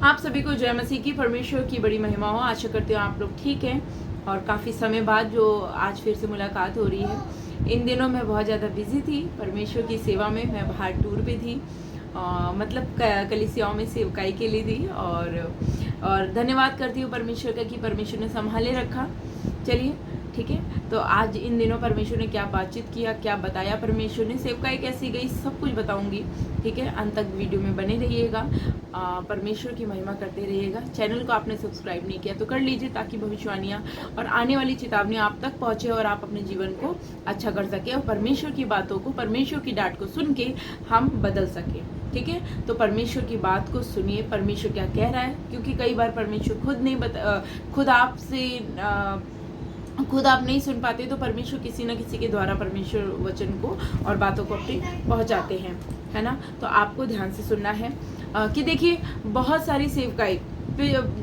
आप सभी को जय मसीह की, परमेश्वर की बड़ी महिमा हो। आशा करती हूँ आप लोग ठीक हैं और काफ़ी समय बाद जो आज फिर से मुलाकात हो रही है। इन दिनों मैं बहुत ज़्यादा बिजी थी परमेश्वर की सेवा में। मैं बाहर टूर पे थी, मतलब कलीसियाओं में सेवकाई के लिए थी और धन्यवाद करती हूँ परमेश्वर का कि परमेश्वर ने संभाले रखा। चलिए ठीक है, तो आज इन दिनों परमेश्वर ने क्या बातचीत किया, क्या बताया परमेश्वर ने, सेवकाई कैसी गई, सब कुछ बताऊंगी। ठीक है, अंत तक वीडियो में बने रहिएगा, परमेश्वर की महिमा करते रहिएगा। चैनल को आपने सब्सक्राइब नहीं किया तो कर लीजिए, ताकि भविष्यवाणियाँ और आने वाली चेतावनियाँ आप तक पहुँचे और आप अपने जीवन को अच्छा कर सके और परमेश्वर की बातों को, परमेश्वर की डांट को सुन के हम बदल सके। ठीक है, तो परमेश्वर की बात को सुनिए, परमेश्वर क्या कह रहा है, क्योंकि कई बार परमेश्वर खुद आप नहीं सुन पाते, तो परमेश्वर किसी न किसी के द्वारा परमेश्वर वचन को और बातों को अपने पहुंचाते हैं, है ना। तो आपको ध्यान से सुनना है कि देखिए, बहुत सारी सेवकाई,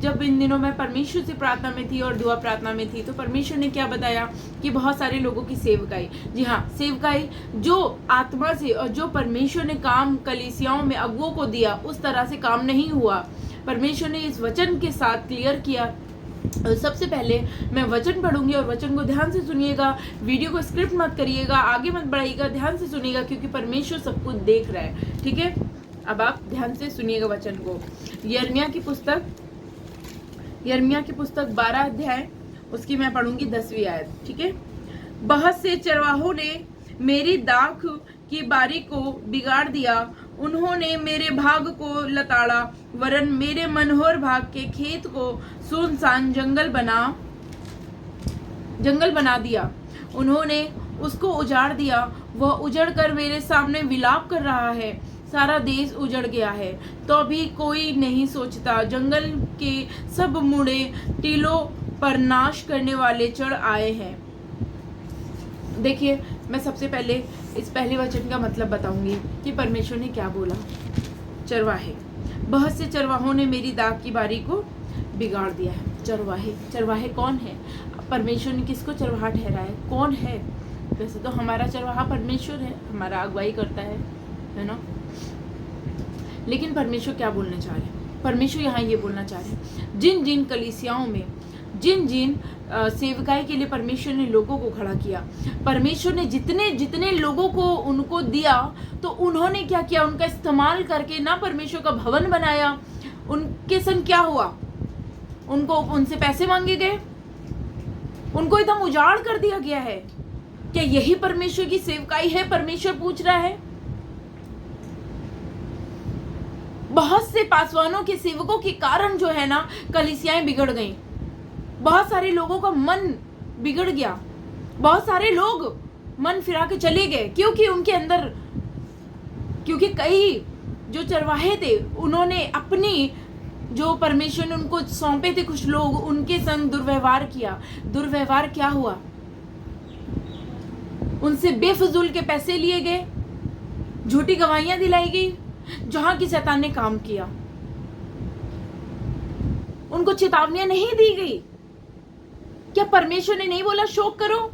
जब इन दिनों मैं परमेश्वर से प्रार्थना में थी और दुआ प्रार्थना में थी, तो परमेश्वर ने क्या बताया कि बहुत सारे लोगों की सेवकाई, जी हाँ, सेवकाई जो आत्मा से और जो परमेश्वर ने काम कलीसियाओं में अगुओं को दिया उस तरह से काम नहीं हुआ। परमेश्वर ने इस वचन के साथ क्लियर किया। सबसे पहले मैं वचन पढ़ूंगी और वचन को ध्यान से सुनिएगा, वीडियो को स्क्रिप्ट मत करिएगा, आगे मत बढ़ाइएगा, ध्यान से सुनिएगा, क्योंकि परमेश्वर सब कुछ देख रहा है। ठीक है, अब आप ध्यान से सुनिएगा वचन को। यिर्मयाह की पुस्तक 12 अध्याय, उसकी मैं पढ़ूंगी 10वीं आयत। ठीक है, बहुत से चरवाहों ने मेरी दाख की बारी को बिगाड़ दिया, उन्होंने मेरे भाग को लताड़ा, वरन मेरे मनोहर भाग के खेत को सुनसान जंगल बना दिया। उन्होंने उसको उजाड़ दिया, वह उजड़ कर मेरे सामने विलाप कर रहा है। सारा देश उजड़ गया है, तो भी कोई नहीं सोचता। जंगल के सब मुड़े टीलों पर नाश करने वाले चढ़ आए हैं। देखिए, मैं सबसे पहले इस पहले वचन का मतलब बताऊंगी कि परमेश्वर ने क्या बोला। चरवाहे, बहुत से चरवाहों ने मेरी दाख की बारी को बिगाड़ दिया है। चरवाहे कौन है? परमेश्वर ने किसको चरवाहा ठहराया है? कौन है? वैसे तो हमारा चरवाहा परमेश्वर है, हमारा अगुवाई करता है ना। लेकिन परमेश्वर क्या बोलना चाह रहे हैं? परमेश्वर यहाँ ये बोलना चाह रहे हैं, जिन जिन कलीसियाओं में जिन सेवकाई के लिए परमेश्वर ने लोगों को खड़ा किया, परमेश्वर ने जितने लोगों को उनको दिया, तो उन्होंने क्या किया? उनका इस्तेमाल करके ना परमेश्वर का भवन बनाया। उनके संग क्या हुआ? उनसे पैसे मांगे गए, उनको एकदम उजाड़ कर दिया गया है। क्या यही परमेश्वर की सेवकाई है? परमेश्वर पूछ रहा है। बहुत से पासवानों के सेवकों के कारण जो है ना, कलीसियाएं बिगड़ गईं। बहुत सारे लोगों का मन बिगड़ गया, बहुत सारे लोग मन फिरा के चले गए, क्योंकि कई जो चरवाहे थे, उन्होंने अपनी जो परमेश्वर ने उनको सौंपे थे कुछ लोग, उनके संग दुर्व्यवहार किया। दुर्व्यवहार क्या हुआ? उनसे बेफजूल के पैसे लिए गए, झूठी गवाहियां दिलाई गई, जहां की शैतान ने काम किया। उनको चेतावनियां नहीं दी गई। क्या परमेश्वर ने नहीं बोला शोक करो?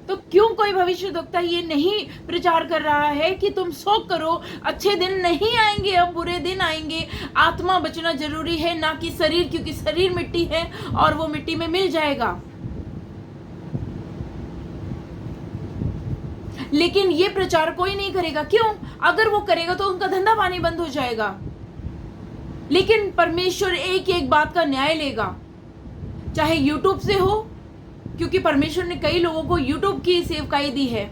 तो क्यों कोई भविष्यद्वक्ता ये नहीं प्रचार कर रहा है कि तुम शोक करो, अच्छे दिन नहीं आएंगे, अब बुरे दिन आएंगे। आत्मा बचना जरूरी है, ना कि शरीर, क्योंकि शरीर मिट्टी है और वो मिट्टी में मिल जाएगा। लेकिन ये प्रचार कोई नहीं करेगा। क्यों? अगर वो करेगा तो उनका धंधा पानी बंद हो जाएगा। लेकिन परमेश्वर एक एक बात का न्याय लेगा, चाहे यूट्यूब से हो, क्योंकि परमेश्वर ने कई लोगों को यूट्यूब की सेवकाई दी है।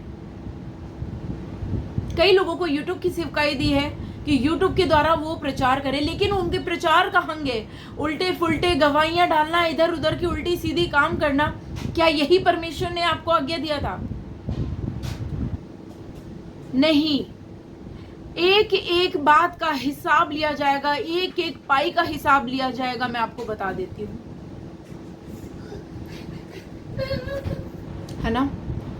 कई लोगों को यूट्यूब की सेवकाई दी है कि यूट्यूब के द्वारा वो प्रचार करें, लेकिन उनके प्रचार का हंग है उल्टे फुल्टे गवाहियां डालना, इधर उधर की उल्टी सीधी काम करना। क्या यही परमेश्वर ने आपको आज्ञा दिया था? नहीं। एक एक बात का हिसाब लिया जाएगा, एक एक पाई का हिसाब लिया जाएगा। मैं आपको बता देती हूँ, है ना।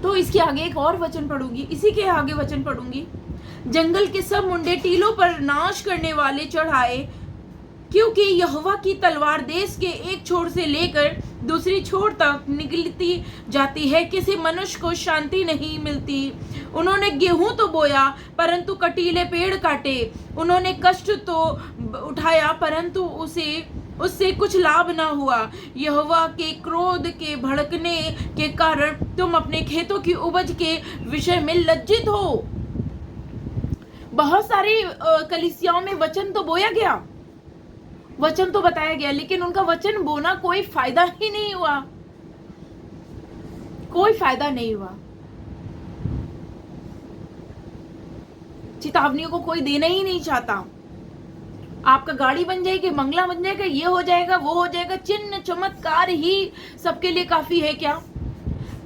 तो इसके आगे एक और वचन पढ़ूंगी, इसी के आगे वचन पढ़ूंगी। जंगल के सब मुंडे टीलों पर नाश करने वाले चढ़ आए, क्योंकि यहोवा की तलवार देश के एक छोर से लेकर दूसरी छोर तक निकलती जाती है, किसी मनुष्य को शांति नहीं मिलती। उन्होंने गेहूं तो बोया परंतु कटीले पेड़ काटे, उन्होंने कष्ट तो उठाया परंतु उससे कुछ लाभ ना हुआ। यहोवा के क्रोध के भड़कने के कारण तुम अपने खेतों की उपज के विषय में लज्जित हो। बहुत सारी कलीसियाओं में वचन तो बोया गया, वचन तो बताया गया, लेकिन उनका वचन बोना कोई फायदा ही नहीं हुआ, कोई फायदा नहीं हुआ। चेतावनियों को कोई देना ही नहीं चाहता। आपका गाड़ी बन जाएगी, बंगला बन जाएगा, ये हो जाएगा, वो हो जाएगा, चिन्ह चमत्कार ही सबके लिए काफी है क्या?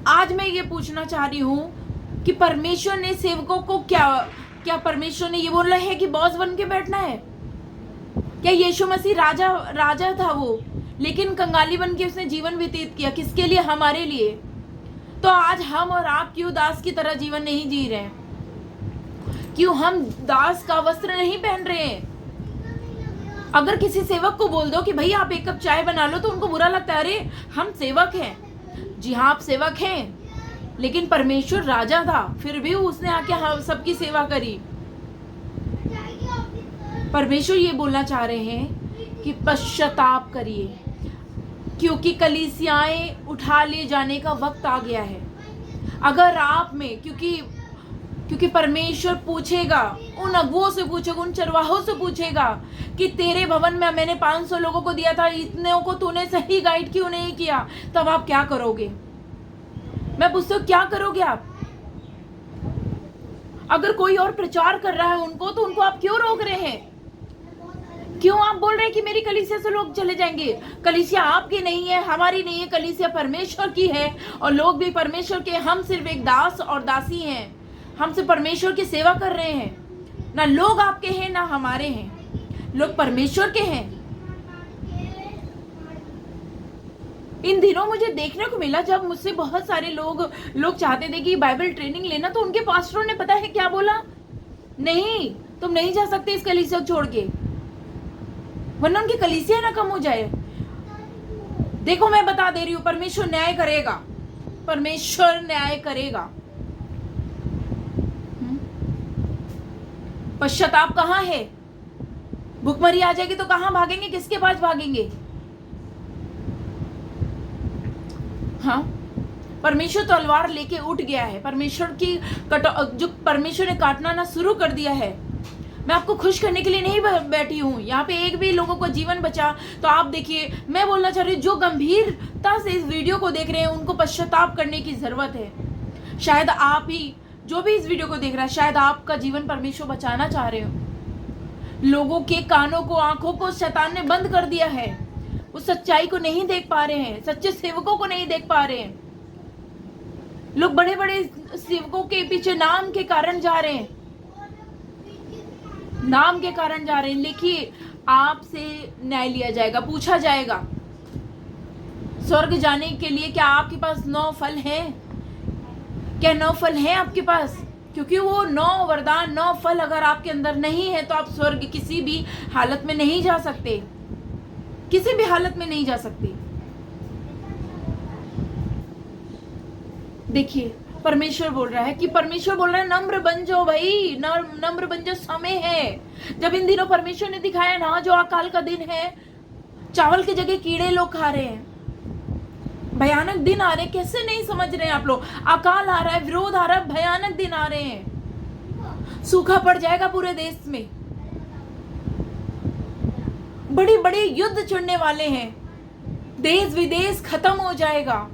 आज मैं ये पूछना चाह रही हूं कि परमेश्वर ने सेवकों को क्या परमेश्वर ने ये बोला है कि बॉस बन के बैठना है क्या? यीशु मसीह राजा था वो, लेकिन कंगाली बन के उसने जीवन व्यतीत किया, किसके लिए? हमारे लिए। तो आज हम और आप क्यों दास की तरह जीवन नहीं जी रहे हैं? क्यों हम दास का वस्त्र नहीं पहन रहे हैं? अगर किसी सेवक को बोल दो कि भाई आप एक कप चाय बना लो, तो उनको बुरा लगता है, अरे हम सेवक हैं। जी हाँ, आप सेवक हैं, लेकिन परमेश्वर राजा था, फिर भी उसने आके हम सबकी सेवा करी। परमेश्वर ये बोलना चाह रहे हैं कि पश्चाताप करिए, क्योंकि कलीसियाएं उठा ले जाने का वक्त आ गया है। अगर आप में, क्योंकि परमेश्वर पूछेगा, उन अगुओं से पूछेगा, उन चरवाहों से पूछेगा कि तेरे भवन में मैंने 500 लोगों को दिया था, इतने को तूने सही गाइड क्यों नहीं किया? तब आप क्या करोगे? मैं पूछती हूँ, क्या करोगे आप? अगर कोई और प्रचार कर रहा है उनको, तो उनको आप क्यों रोक रहे हैं? क्यों आप बोल रहे हैं कि मेरी कलीसिया से लोग चले जाएंगे? कलीसिया आपकी नहीं है, हमारी नहीं है, कलीसिया परमेश्वर की है, और लोग भी परमेश्वर के। हम सिर्फ एक दास और दासी हैं, हम सिर्फ परमेश्वर की सेवा कर रहे हैं। ना लोग आपके हैं ना हमारे हैं, लोग परमेश्वर के हैं। इन दिनों मुझे देखने को मिला, जब मुझसे बहुत सारे लोग चाहते थे कि बाइबल ट्रेनिंग लेना, तो उनके पास्टरों ने पता है क्या बोला? नहीं, तुम नहीं जा सकते इस कलीसिया को छोड़ के, वरना उनकी कलीसिया ना कम हो जाए। देखो, मैं बता दे रही हूं, परमेश्वर न्याय करेगा, परमेश्वर न्याय करेगा। पश्चाताप कहाँ है? भूखमरी आ जाएगी तो कहाँ भागेंगे? किसके पास भागेंगे? हाँ, परमेश्वर तलवार लेके उठ गया है। परमेश्वर की जो परमेश्वर ने काटना ना शुरू कर दिया है। मैं आपको खुश करने के लिए नहीं बैठी हूँ यहाँ पे, एक भी लोगों को जीवन बचा। तो आप देखिए, मैं बोलना चाह रही हूँ, जो गंभीरता से इस वीडियो को देख रहे हैं, उनको पश्चाताप करने की जरूरत है। शायद आप ही, जो भी इस वीडियो को देख रहा है, शायद आपका जीवन परमेश्वर बचाना चाह रहे हो। लोगों के कानों को, आंखों को शैतान ने बंद कर दिया है, वो सच्चाई को नहीं देख पा रहे हैं, सच्चे सेवकों को नहीं देख पा रहे हैं। लोग बड़े बड़े सेवकों के पीछे नाम के कारण जा रहे हैं, नाम के कारण जा रहे हैं। लिखिए, आपसे न्याय लिया जाएगा, पूछा जाएगा। स्वर्ग जाने के लिए क्या आपके पास 9 फल हैं? क्या 9 फल हैं आपके पास? क्योंकि वो 9 वरदान, 9 फल अगर आपके अंदर नहीं है, तो आप स्वर्ग किसी भी हालत में नहीं जा सकते, किसी भी हालत में नहीं जा सकते। देखिए, परमेश्वर बोल रहा है नम्र बन जाओ भाई, नम्र बन जाओ। समय है, जब इन दिनों परमेश्वर ने दिखाया ना, जो अकाल का दिन है, चावल की जगह कीड़े लोग खा रहे हैं, भयानक दिन आ रहे हैं। कैसे नहीं समझ रहे हैं आप लोग? अकाल आ रहा है, विरोध आ रहा है, भयानक दिन आ रहे हैं, सूखा पड़ जाएगा पूरे देश में, बड़ी बड़ी युद्ध छिड़ने वाले हैं, देश विदेश खत्म हो जाएगा।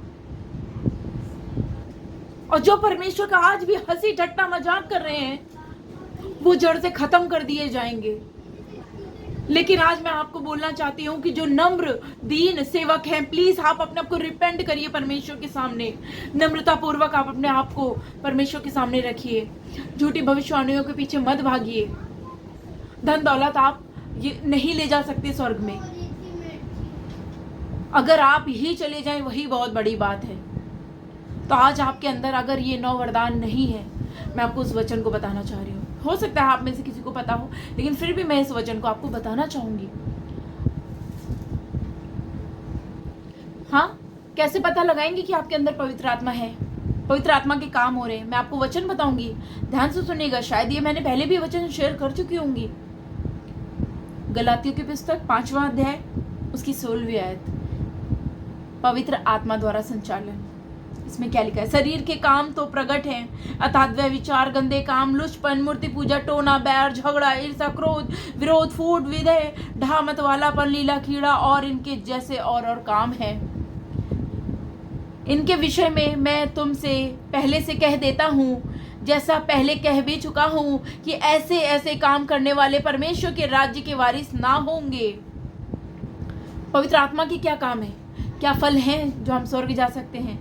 और जो परमेश्वर का आज भी हंसी ठट्टा मजाक कर रहे हैं, वो जड़ से खत्म कर दिए जाएंगे। लेकिन आज मैं आपको बोलना चाहती हूँ कि जो नम्र दीन सेवक हैं, प्लीज आप अपने आप को रिपेंट करिए परमेश्वर के सामने, नम्रता पूर्वक आप अपने आप को परमेश्वर के सामने रखिए। झूठी भविष्यवाणियों के पीछे मत भागिए। धन दौलत आप ये नहीं ले जा सकते स्वर्ग में, अगर आप ही चले जाएं वही बहुत बड़ी बात है। तो आज आपके अंदर अगर ये 9 वरदान नहीं है, मैं आपको उस वचन को बताना चाह रही हूँ। हो सकता है आप में से किसी को पता हो, लेकिन फिर भी मैं इस वचन को आपको बताना चाहूंगी। हाँ, कैसे पता लगाएंगे कि आपके अंदर पवित्र आत्मा है, पवित्र आत्मा के काम हो रहे हैं? मैं आपको वचन बताऊंगी, ध्यान से सुनिएगा। शायद ये मैंने पहले भी वचन शेयर कर चुकी होंगी। गलातियों की पुस्तक 5वां अध्याय उसकी 16वीं आयत, पवित्र आत्मा द्वारा संचालन। इसमें क्या लिखा है? शरीर के काम तो प्रकट हैं, अर्थात वह विचार, गंदे काम, लुचपन, मूर्ति पूजा, टोना, बैर, झगड़ा, ईर्ष्या, क्रोध, विरोध, फूट, विधेय, ढा मतवालापन, लीला, कीड़ा और इनके जैसे और काम हैं। इनके विषय में मैं तुमसे पहले से कह देता हूँ, जैसा पहले कह भी चुका हूँ, कि ऐसे ऐसे काम करने वाले परमेश्वर के राज्य के वारिस ना होंगे। पवित्र आत्मा की क्या काम है, क्या फल हैं जो हम स्वर्ग जा सकते हैं?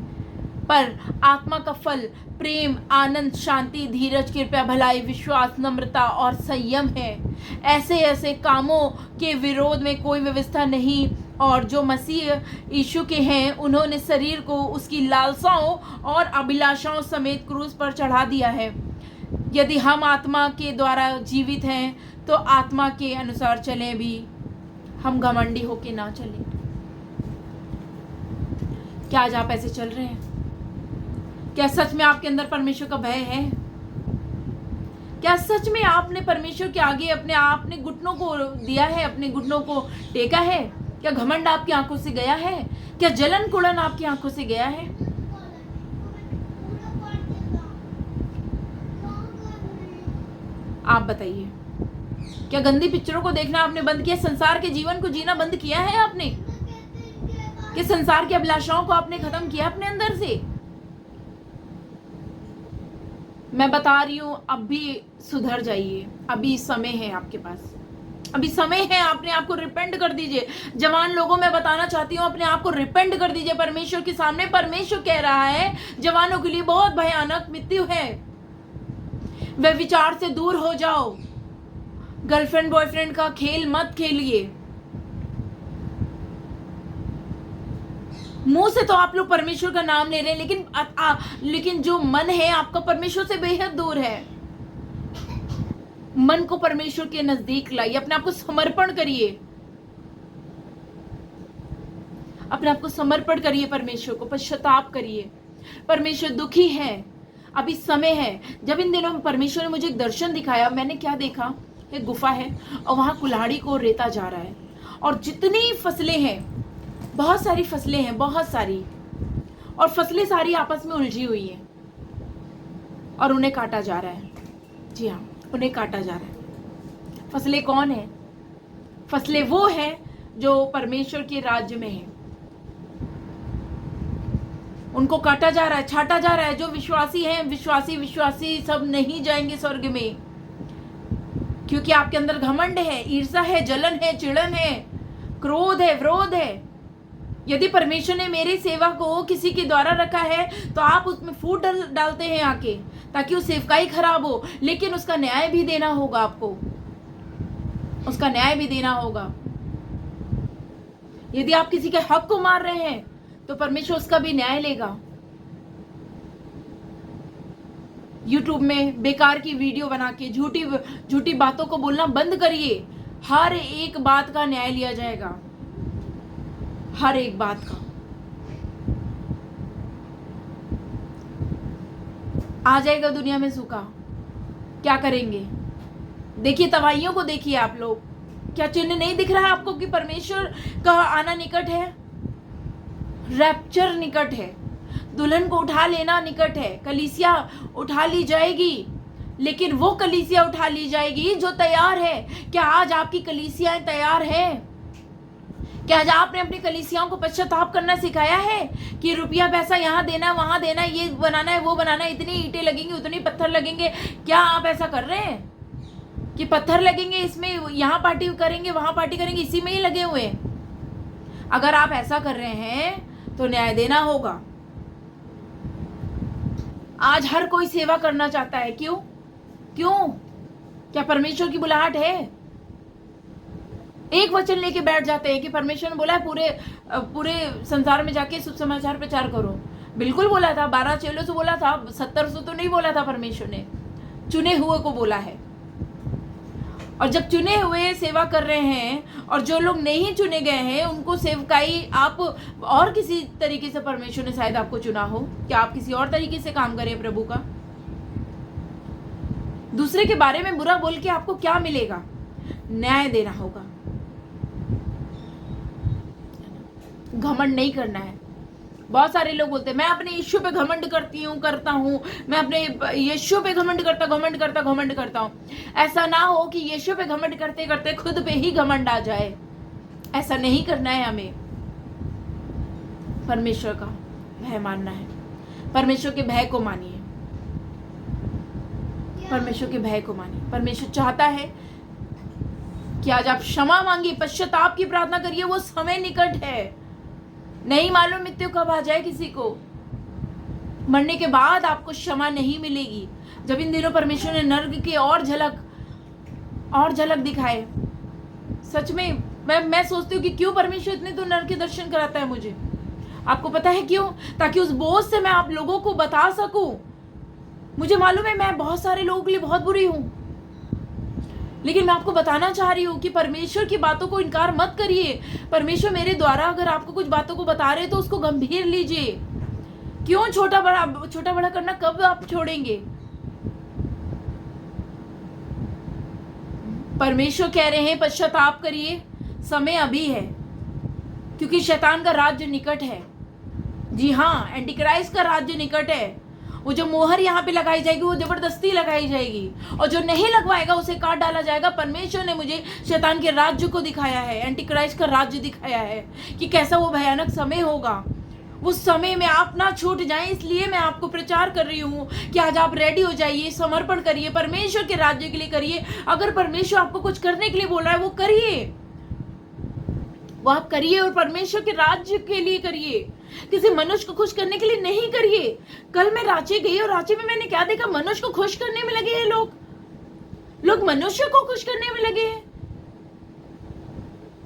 पर आत्मा का फल प्रेम, आनंद, शांति, धीरज, कृपा, भलाई, विश्वास, नम्रता और संयम है। ऐसे ऐसे कामों के विरोध में कोई व्यवस्था नहीं। और जो मसीह यीशु के हैं, उन्होंने शरीर को उसकी लालसाओं और अभिलाषाओं समेत क्रूस पर चढ़ा दिया है। यदि हम आत्मा के द्वारा जीवित हैं तो आत्मा के अनुसार चलें भी, हम घमंडी होके ना चलें। क्या आज आप ऐसे चल रहे हैं? क्या सच में आपके अंदर परमेश्वर का भय है? क्या सच में आपने परमेश्वर के आगे अपने आपने घुटनों को दिया है, अपने घुटनों को टेका है? क्या घमंड आपकी आंखों से गया है? क्या जलन कुड़न आपकी आंखों से गया है? आप बताइए, क्या गंदी पिक्चरों को देखना आपने बंद किया? संसार के जीवन को जीना बंद किया है आपने? कि संसार की अभिलाषाओं को आपने खत्म किया अपने अंदर से? मैं बता रही हूं, अभी सुधर जाइए, अभी समय है आपके पास, अभी समय है। अपने आप को रिपेंट कर दीजिए। जवान लोगों में बताना चाहती हूँ, अपने आप को रिपेंट कर दीजिए परमेश्वर के सामने। परमेश्वर कह रहा है जवानों के लिए बहुत भयानक मृत्यु है। वे विचार से दूर हो जाओ। गर्लफ्रेंड बॉयफ्रेंड का खेल मत खेलिए। मुंह से तो आप लोग परमेश्वर का नाम ले रहे हैं, लेकिन जो मन है आपका परमेश्वर से बेहद दूर है। मन को परमेश्वर के नजदीक लाइए, अपने आप को समर्पण करिए, अपने आप को समर्पण करिए परमेश्वर को, पश्चाताप करिए। परमेश्वर दुखी है, अभी समय है। जब इन दिनों में परमेश्वर ने मुझे एक दर्शन दिखाया, मैंने क्या देखा? एक गुफा है और वहां कुल्हाड़ी को रेता जा रहा है, और जितनी फसलें हैं, बहुत सारी फसलें हैं, बहुत सारी, और फसलें सारी आपस में उलझी हुई हैं और उन्हें काटा जा रहा है। जी हाँ, उन्हें काटा जा रहा है। फसलें कौन है? फसलें वो है जो परमेश्वर के राज्य में है। उनको काटा जा रहा है, छाटा जा रहा है। जो विश्वासी हैं, विश्वासी सब नहीं जाएंगे स्वर्ग में, क्योंकि आपके अंदर घमंड है, ईर्ष्या है, जलन है, चिड़न है, क्रोध है, विरोध है। यदि परमेश्वर ने मेरी सेवा को किसी के द्वारा रखा है तो आप उसमें फूट डालते हैं आके, ताकि वो सेवकाई खराब हो, लेकिन उसका न्याय भी देना होगा आपको, उसका न्याय भी देना होगा। यदि आप किसी के हक को मार रहे हैं तो परमेश्वर उसका भी न्याय लेगा। यूट्यूब में बेकार की वीडियो बना के झूठी बातों को बोलना बंद करिए। हर एक बात का न्याय लिया जाएगा, हर एक बात का। आ जाएगा दुनिया में सूखा, क्या करेंगे? देखिए तबाहियों को, देखिए आप लोग, क्या चिन्ह नहीं दिख रहा है आपको कि परमेश्वर का आना निकट है? रैप्चर निकट है, दुल्हन को उठा लेना निकट है। कलीसिया उठा ली जाएगी, लेकिन वो कलीसिया उठा ली जाएगी जो तैयार है। क्या आज आपकी कलीसियाएं तैयार है? क्या आज आपने अपनी कलीसियाओं को पश्चाताप करना सिखाया है कि रुपया पैसा यहाँ देना, वहां देना, ये बनाना है, वो बनाना है, इतनी ईंटें लगेंगी, उतनी पत्थर लगेंगे? क्या आप ऐसा कर रहे हैं कि पत्थर लगेंगे, इसमें यहाँ पार्टी करेंगे, वहां पार्टी करेंगे, इसी में ही लगे हुए हैं? अगर आप ऐसा कर रहे हैं तो न्याय देना होगा। आज हर कोई सेवा करना चाहता है, क्यों? क्या परमेश्वर की बुलाहट है? एक वचन लेके बैठ जाते हैं कि परमेश्वर ने बोला है पूरे संसार में जाके शुभ समाचार प्रचार करो। बिल्कुल बोला था, 12 चेलों से बोला था, 70 से तो नहीं बोला था। परमेश्वर ने चुने हुए को बोला है। और जब चुने हुए सेवा कर रहे हैं और जो लोग नहीं चुने गए हैं उनको सेवकाई आप और किसी तरीके से परमेश्वर ने शायद आपको चुना हो, क्या आप किसी और तरीके से काम करें प्रभु का? दूसरे के बारे में बुरा बोल के आपको क्या मिलेगा? न्याय देना होगा, घमंड नहीं करना है। बहुत सारे लोग बोलते हैं मैं अपने यीशु पे घमंड करता हूँ, मैं अपने यीशु पे घमंड करता हूँ। ऐसा ना हो कि यीशु पे घमंड करते करते खुद पे ही घमंड आ जाए। ऐसा नहीं करना है हमें। परमेश्वर का भय मानना है, परमेश्वर के भय को मानिए, परमेश्वर के भय को मानिए। परमेश्वर चाहता है कि आज आप क्षमा मांगिए, पश्चाताप की प्रार्थना करिए। वो समय निकट है, नहीं मालूम मृत्यु कब आ जाए किसी को। मरने के बाद आपको क्षमा नहीं मिलेगी। जब इन दिनों परमेश्वर ने नर्क की और झलक दिखाए, सच में मैं सोचती हूँ कि क्यों परमेश्वर इतने तो नर्क के दर्शन कराता है मुझे। आपको पता है क्यों? ताकि उस बोझ से मैं आप लोगों को बता सकूं। मुझे मालूम है मैं बहुत सारे लोगों के लिए बहुत बुरी हूं, लेकिन मैं आपको बताना चाह रही हूँ कि परमेश्वर की बातों को इनकार मत करिए। परमेश्वर मेरे द्वारा अगर आपको कुछ बातों को बता रहे तो उसको गंभीर लीजिए। क्यों छोटा बड़ा करना कब आप छोड़ेंगे? परमेश्वर कह रहे हैं पश्चाताप करिए, समय अभी है, क्योंकि शैतान का राज्य निकट है। जी हाँ, एंटीक्राइस्ट का राज्य निकट है। वो जो मोहर यहाँ पे लगाई जाएगी वो जबरदस्ती लगाई जाएगी, और जो नहीं लगवाएगा उसे काट डाला जाएगा। परमेश्वर ने मुझे शैतान के राज्य को दिखाया है, एंटीक्राइस्ट का राज्य दिखाया है कि कैसा वो भयानक समय होगा। उस समय में आप ना छूट जाएं, इसलिए मैं आपको प्रचार कर रही हूँ कि आज आप रेडी हो जाइए, समर्पण करिए, परमेश्वर के राज्य के लिए करिए। अगर परमेश्वर आपको कुछ करने के लिए बोल रहा है वो करिए, वो आप करिए, और परमेश्वर के राज्य के लिए करिए। किसी मनुष्य को खुश करने के लिए नहीं करिए। कल मैं रांची गई और रांची में मैंने क्या देखा? मनुष्य को खुश करने में लगे हैं लोग मनुष्य को खुश करने में लगे हैं।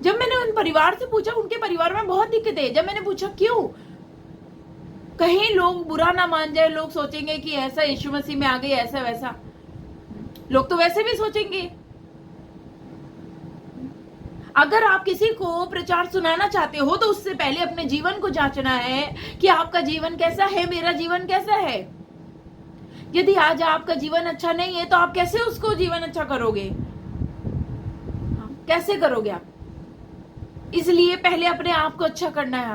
जब मैंने उन परिवार से पूछा, उनके परिवार में बहुत दिक्कत है। जब मैंने पूछा क्यों, कहीं लोग बुरा ना मान जाए, लोग सोचेंगे कि ऐसा यीशु मसीह में आ गई, ऐसा वैसा। लोग तो वैसे भी सोचेंगे। अगर आप किसी को प्रचार सुनाना चाहते हो तो उससे पहले अपने जीवन को जांचना है कि आपका जीवन कैसा है, मेरा जीवन कैसा है। यदि आज आपका जीवन अच्छा नहीं है तो आप कैसे उसको जीवन अच्छा करोगे? कैसे करोगे आप? इसलिए पहले अपने आप को अच्छा करना है।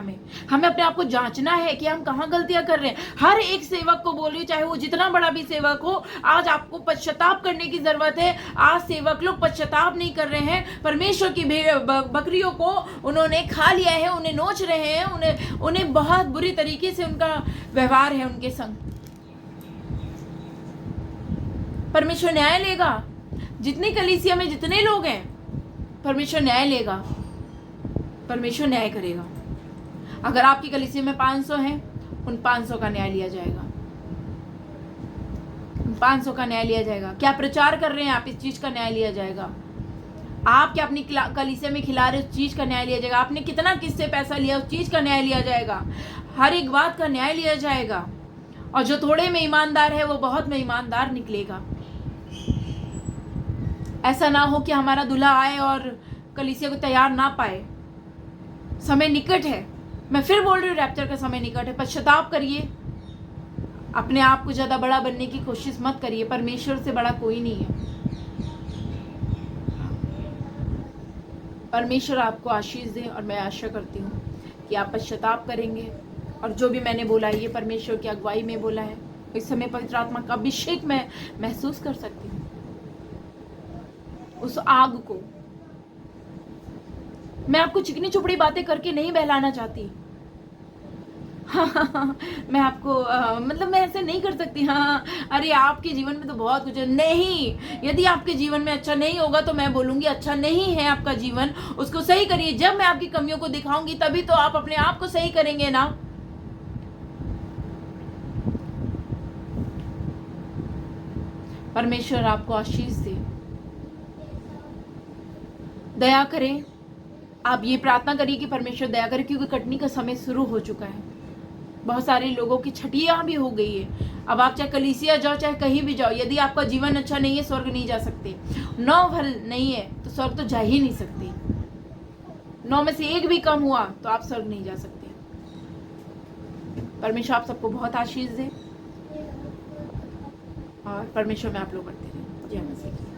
हमें अपने आप को जांचना है कि हम कहाँ गलतियां कर रहे हैं। हर एक सेवक को बोल रही हूं, चाहे वो जितना बड़ा भी सेवक हो, आज आपको पश्चाताप करने की जरूरत है। आज सेवक लोग पश्चाताप नहीं कर रहे हैं। परमेश्वर की बकरियों को उन्होंने खा लिया है, उन्हें नोच रहे हैं, उन्हें बहुत बुरी तरीके से उनका व्यवहार है उनके संग। परमेश्वर न्याय लेगा। जितनी कलीसिया में जितने लोग हैं, परमेश्वर न्याय लेगा, परमेश्वर न्याय करेगा। अगर आपकी कलीसिया में 500 हैं, उन 500 का न्याय लिया जाएगा, 500 का न्याय लिया जाएगा। क्या प्रचार कर रहे हैं आप, इस चीज का न्याय लिया जाएगा। आप क्या अपनी कलीसिया में खिला रहे, उस चीज का न्याय लिया जाएगा। आपने कितना किससे पैसा लिया, उस चीज का न्याय लिया जाएगा। हर एक बात का न्याय लिया जाएगा। और जो थोड़े में ईमानदार है वो बहुत में ईमानदार निकलेगा। ऐसा ना हो कि हमारा दूल्हा आए और कलीसिया को तैयार ना पाए। समय निकट है, मैं फिर बोल रही हूँ, रैप्चर का समय निकट है। पश्चाताप करिए, अपने आप को ज्यादा बड़ा बनने की कोशिश मत करिए। परमेश्वर से बड़ा कोई नहीं है। परमेश्वर आपको आशीष दे, और मैं आशा करती हूँ कि आप पश्चाताप करेंगे। और जो भी मैंने बोला है ये परमेश्वर की अगुवाई में बोला है। इस समय पवित्र आत्मा का अभिषेक मैं महसूस कर सकती हूँ, उस आग को। मैं आपको चिकनी चुपड़ी बातें करके नहीं बहलाना चाहती। मैं आपको मतलब मैं ऐसे नहीं कर सकती। हाँ, अरे आपके जीवन में तो बहुत कुछ है। नहीं, यदि आपके जीवन में अच्छा नहीं होगा तो मैं बोलूंगी अच्छा नहीं है आपका जीवन, उसको सही करिए। जब मैं आपकी कमियों को दिखाऊंगी तभी तो आप अपने आप को सही करेंगे ना। परमेश्वर आपको आशीष दे, दया करें। आप ये प्रार्थना करिए कि परमेश्वर दया करे, क्योंकि कटनी का समय शुरू हो चुका है। बहुत सारे लोगों की छठियां भी हो गई है। अब आप चाहे कलीसिया जाओ, चाहे कहीं भी जाओ, यदि आपका जीवन अच्छा नहीं है, स्वर्ग नहीं जा सकते। 9 फल नहीं है तो स्वर्ग तो जा ही नहीं सकते। 9 में से एक भी कम हुआ तो आप स्वर्ग नहीं जा सकते। परमेश्वर आप सबको बहुत आशीष दे और परमेश्वर में आप लोग करते रहे। जय मसीह।